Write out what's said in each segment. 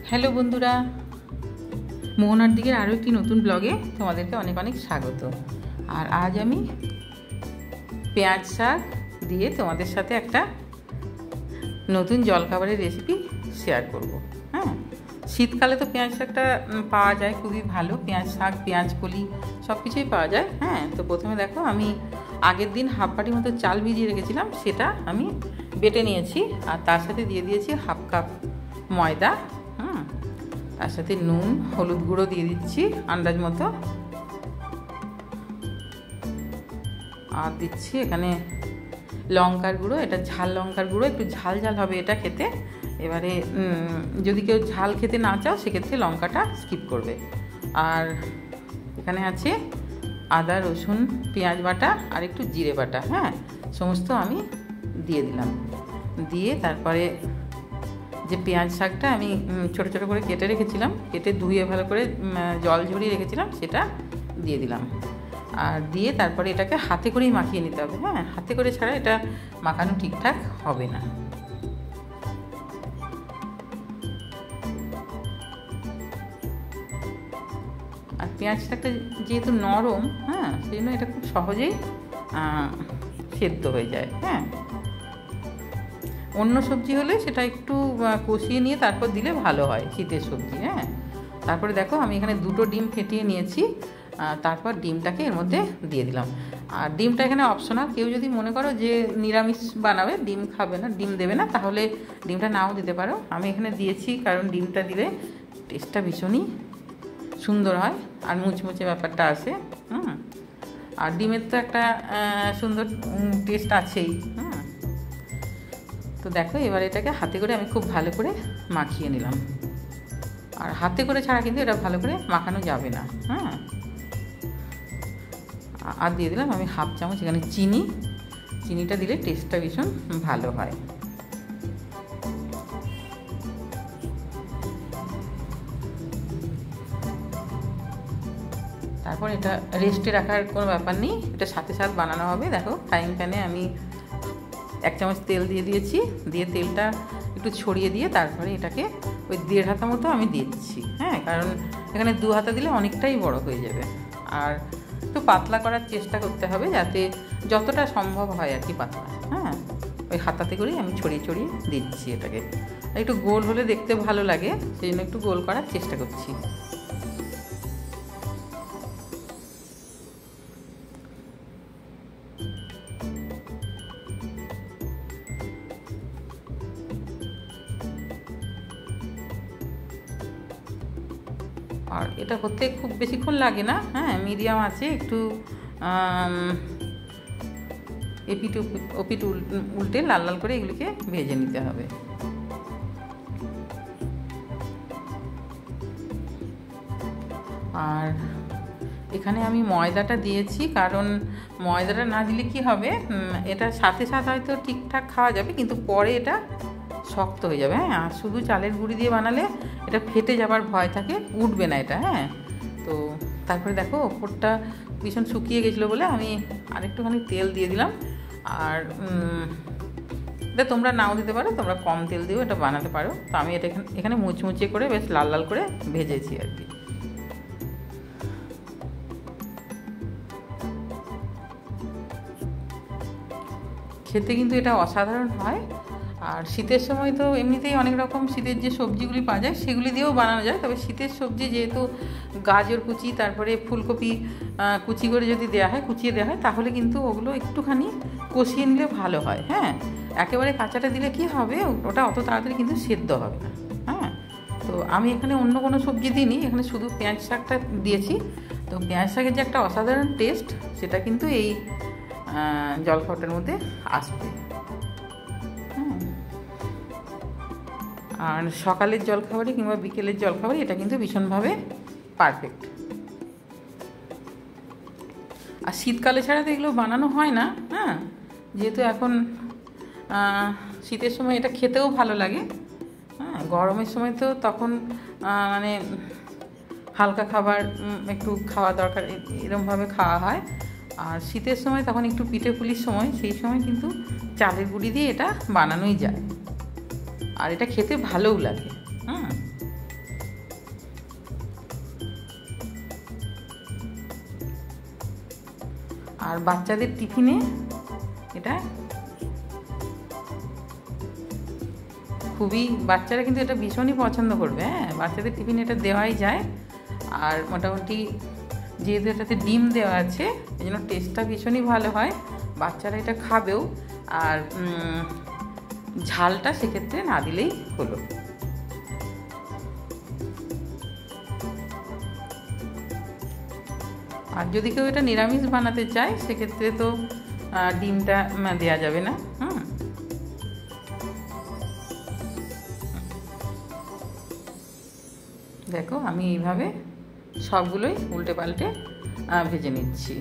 Hello বন্ধুরা, মোহনার দিকের আরও একটি নতুন ব্লগে তোমাদেরকে অনেক অনেক স্বাগত। আর আজ আমি পেঁয়াজ শাক দিয়ে তোমাদের সাথে একটা নতুন জলখাবারের রেসিপি শেয়ার করব। হ্যাঁ, শীতকালে তো পেঁয়াজ শাকটা পাওয়া যায় খুবই ভালো, পেঁয়াজ শাক, পেঁয়াজ কলি সব কিছুই পাওয়া যায়। হ্যাঁ, তো প্রথমে দেখো, আমি আগের দিন হাফ বাটি মতো চাল ভিজিয়ে রেখেছিলাম, সেটা আমি বেটে নিয়েছি। আর তার সাথে দিয়ে দিয়েছি হাফ কাপ ময়দা, তার সাথে নুন, হলুদ গুঁড়ো দিয়ে দিচ্ছি আন্দাজ মতো, আর দিচ্ছি এখানে লঙ্কার গুঁড়ো। এটা ঝাল লঙ্কার গুঁড়ো, একটু ঝাল ঝাল হবে এটা খেতে। এবারে যদি কেউ ঝাল খেতে না চাও সেক্ষেত্রে লঙ্কাটা স্কিপ করবে। আর এখানে আছে আদা, রসুন, পেঁয়াজ বাটা আর একটু জিরে বাটা। হ্যাঁ, সমস্ত আমি দিয়ে দিলাম। দিয়ে তারপরে যে পেঁয়াজ শাকটা আমি ছোটো ছোটো করে কেটে রেখেছিলাম, কেটে ধুয়ে ভালো করে জল ঝরিয়ে রেখেছিলাম, সেটা দিয়ে দিলাম। আর দিয়ে তারপরে এটাকে হাতে করেই মাখিয়ে নিতে হবে। হ্যাঁ, হাতে করে ছাড়া এটা মাখানো ঠিকঠাক হবে না। আর পেঁয়াজ শাকটা যেহেতু নরম, হ্যাঁ, সেই জন্য এটা খুব সহজেই সেদ্ধ হয়ে যায়। হ্যাঁ, অন্য সবজি হলে সেটা একটু কষিয়ে নিয়ে তারপর দিলে ভালো হয়, শীতের সবজি। হ্যাঁ, তারপরে দেখো আমি এখানে 2টো ডিম ফেটিয়ে নিয়েছি, তারপর ডিমটাকে এর মধ্যে দিয়ে দিলাম। আর ডিমটা এখানে অপশনাল, কেউ যদি মনে করো যে নিরামিষ বানাবে, ডিম খাবে না, ডিম দেবে না, তাহলে ডিমটা নাও দিতে পারো। আমি এখানে দিয়েছি কারণ ডিমটা দিলে টেস্টটা ভীষণই সুন্দর হয় আর মুচমুচে ব্যাপারটা আসে। আর ডিমের তো একটা সুন্দর টেস্ট আছেই। তো দেখো, এবার এটাকে হাতে করে আমি খুব ভালো করে মাখিয়ে নিলাম। আর হাতে করে ছাড়া কিন্তু এটা ভালো করে মাখানো যাবে না। হ্যাঁ, আর দিয়ে দিলাম আমি হাফ চামচ এখানে চিনি। চিনিটা দিলে টেস্টটা ভীষণ ভালো হয়। তারপর এটা রেস্টে রাখার কোনো ব্যাপার নেই, এটা সাথে সাথে বানানো হবে। দেখো, ফ্রাইং প্যানে আমি 1 চামচ তেল দিয়ে দিয়েছি, দিয়ে তেলটা একটু ছড়িয়ে দিয়ে তারপরে এটাকে ওই 1.5 হাতা মতো আমি দিচ্ছি। হ্যাঁ, কারণ এখানে 2 হাতা দিলে অনেকটাই বড় হয়ে যাবে। আর একটু পাতলা করার চেষ্টা করতে হবে, যাতে যতটা সম্ভব হয় আর কি পাতলা। হ্যাঁ, ওই হাতাতে করেই আমি ছড়িয়ে ছড়িয়ে দিচ্ছি এটাকে। একটু গোল হলে দেখতে ভালো লাগে, সেই জন্য একটু গোল করার চেষ্টা করছি। আর এটা হতে খুব বেশিক্ষণ লাগে না। হ্যাঁ, মিডিয়াম আছে, একটু এপিট ওপিট উল্টে লাল লাল করে এগুলিকে ভেজে নিতে হবে। আর এখানে আমি ময়দাটা দিয়েছি, কারণ ময়দাটা না দিলে কি হবে, এটা সাথে সাথে হয়তো ঠিকঠাক খাওয়া যাবে, কিন্তু পরে এটা শক্ত হয়ে যাবে। হ্যাঁ, আর শুধু চালের গুঁড়ি দিয়ে বানালে এটা ফেটে যাবার ভয় থাকে, উঠবে না এটা। হ্যাঁ, তো তারপরে দেখো ওপরটা ভীষণ শুকিয়ে গেছিলো বলে আমি আরেকটুখানি তেল দিয়ে দিলাম। আর এটা তোমরা নাও দিতে পারো, তোমরা কম তেল দিয়েও এটা বানাতে পারো। তো আমি এটা এখানে মুচমুচে করে বেশ লাল লাল করে ভেজেছি আর কি। খেতে কিন্তু এটা অসাধারণ হয়। আর শীতের সময় তো এমনিতেই অনেক রকম শীতের যে সবজিগুলি পাওয়া যায় সেগুলি দিয়েও বানানো যায়, তবে শীতের সবজি যেহেতু গাজর কুচি, তারপরে ফুলকপি কুচি করে যদি দেওয়া হয়, কুচিয়ে দেওয়া হয়, তাহলে কিন্তু ওগুলো একটুখানি কষিয়ে নিলে ভালো হয়। হ্যাঁ, একেবারে কাঁচাটা দিলে কি হবে, ওটা অত তাড়াতাড়ি কিন্তু সেদ্ধ হবে না। হ্যাঁ, তো আমি এখানে অন্য কোনো সবজি দিইনি, এখানে শুধু পেঁয়াজ শাকটা দিয়েছি। তো পেঁয়াজ শাকের যে একটা অসাধারণ টেস্ট, সেটা কিন্তু এই জলখাবারটার মধ্যে আসবে। আর সকালের জলখাবারে কিংবা বিকেলের জলখাবারে এটা কিন্তু ভীষণভাবে পারফেক্ট। আর শীতকালে ছাড়া তো এগুলো বানানো হয় না। হ্যাঁ, যেহেতু এখন শীতের সময় এটা খেতেও ভালো লাগে। হ্যাঁ, গরমের সময় তো তখন মানে হালকা খাবার একটু খাওয়া দরকার, এরকমভাবে খাওয়া হয়। আর শীতের সময় তখন একটু পিঠে পুলির সময়, সেই সময় কিন্তু চালের গুঁড়ি দিয়ে এটা বানানোই যায়। আর এটা খেতে ভালোও লাগে। আর বাচ্চাদের টিফিনে এটা খুবই, বাচ্চারা কিন্তু এটা ভীষণই পছন্দ করবে। হ্যাঁ, বাচ্চাদের টিফিনে এটা দেওয়াই যায়। আর মোটামুটি যেহেতু এটাতে ডিম দেওয়া আছে এই জন্য টেস্টটা ভীষণই ভালো হয়, বাচ্চারা এটা খাবেও। আর ঝালটা সেক্ষেত্রে না দিলেই হলো। আর যদি কেউ এটা নিরামিষ বানাতে চায় সেক্ষেত্রে তো ডিমটা দেওয়া যাবে না। দেখো আমি এইভাবে সবগুলোই উল্টে পাল্টে ভেজে নিচ্ছি।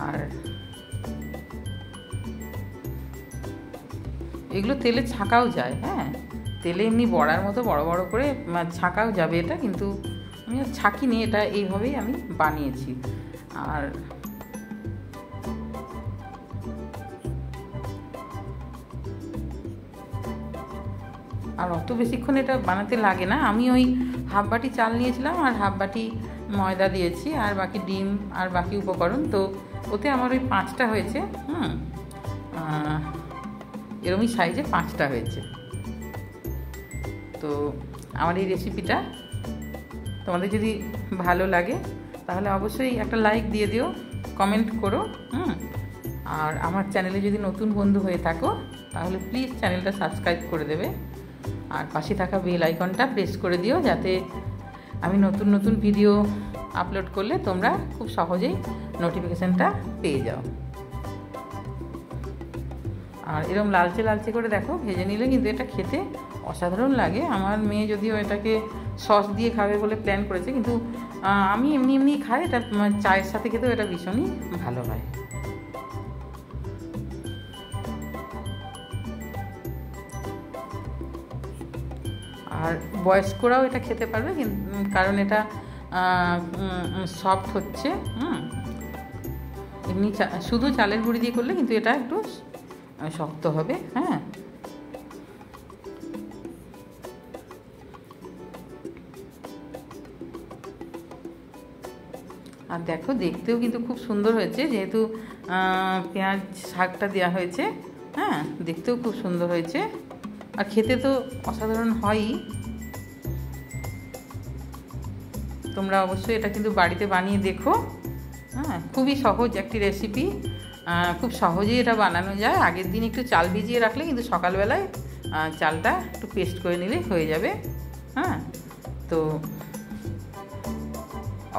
আর এগুলো তেলে ছাঁকাও যায়। হ্যাঁ, তেলে এমনি বড়ার মতো বড় বড় করে ছাঁকাও যাবে এটা, কিন্তু আমি আর ছাঁকিনি, এটা এইভাবেই আমি বানিয়েছি। আর অত বেশিক্ষণ এটা বানাতে লাগে না। আমি ওই হাফ বাটি চাল নিয়েছিলাম আর হাফ বাটি ময়দা দিয়েছি, আর বাকি ডিম আর বাকি উপকরণ, তো ওতে আমার ওই 5টা হয়েছে। এরকমই সাইজে 5টা হয়েছে। তো আমার এই রেসিপিটা তোমাদের যদি ভালো লাগে তাহলে অবশ্যই একটা লাইক দিয়ে দিও, কমেন্ট করো। আর আমার চ্যানেলে যদি নতুন বন্ধু হয়ে থাকো তাহলে প্লিজ চ্যানেলটা সাবস্ক্রাইব করে দেবে, আর পাশে থাকা বেল আইকনটা প্রেস করে দিও, যাতে আমি নতুন নতুন ভিডিও আপলোড করলে তোমরা খুব সহজেই নোটিফিকেশানটা পেয়ে যাও। আর এরকম লালচে লালচে করে দেখো ভেজে নিলে কিন্তু এটা খেতে অসাধারণ লাগে। আমার মেয়ে যদিও এটাকে সস দিয়ে খাবে বলে প্ল্যান করেছে, কিন্তু আমি এমনি এমনি খাই, এটা চায়ের সাথে খেতেও এটা ভীষণই ভালো হয়। আর বয়স্করাও এটা খেতে পারবে, কারণ এটা সফট হচ্ছে। এমনি শুধু চালের গুঁড়ি দিয়ে করলে কিন্তু এটা একটু শক্ত হবে। হ্যাঁ, আর দেখো দেখতেও কিন্তু খুব সুন্দর হয়েছে, যেহেতু পেঁয়াজ শাকটা দেওয়া হয়েছে। হ্যাঁ, দেখতেও খুব সুন্দর হয়েছে, আর খেতে তো অসাধারণ হয়ই। তোমরা অবশ্যই এটা কিন্তু বাড়িতে বানিয়ে দেখো। হ্যাঁ, খুবই সহজ একটি রেসিপি, খুব সহজেই এটা বানানো যায়। আগের দিন একটু চাল ভিজিয়ে রাখলে কিন্তু সকালবেলায় চালটা একটু পেস্ট করে নিলে হয়ে যাবে। হ্যাঁ, তো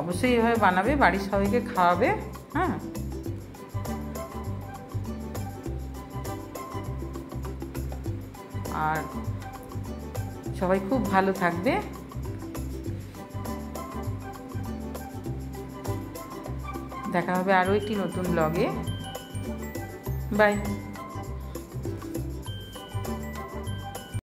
অবশ্যই এভাবে বানাবে, বাড়ির সবাইকে খাওয়াবে। হ্যাঁ, আর সবাই খুব ভালো থাকবে। দেখা হবে আরও একটি নতুন ব্লগে। বাই।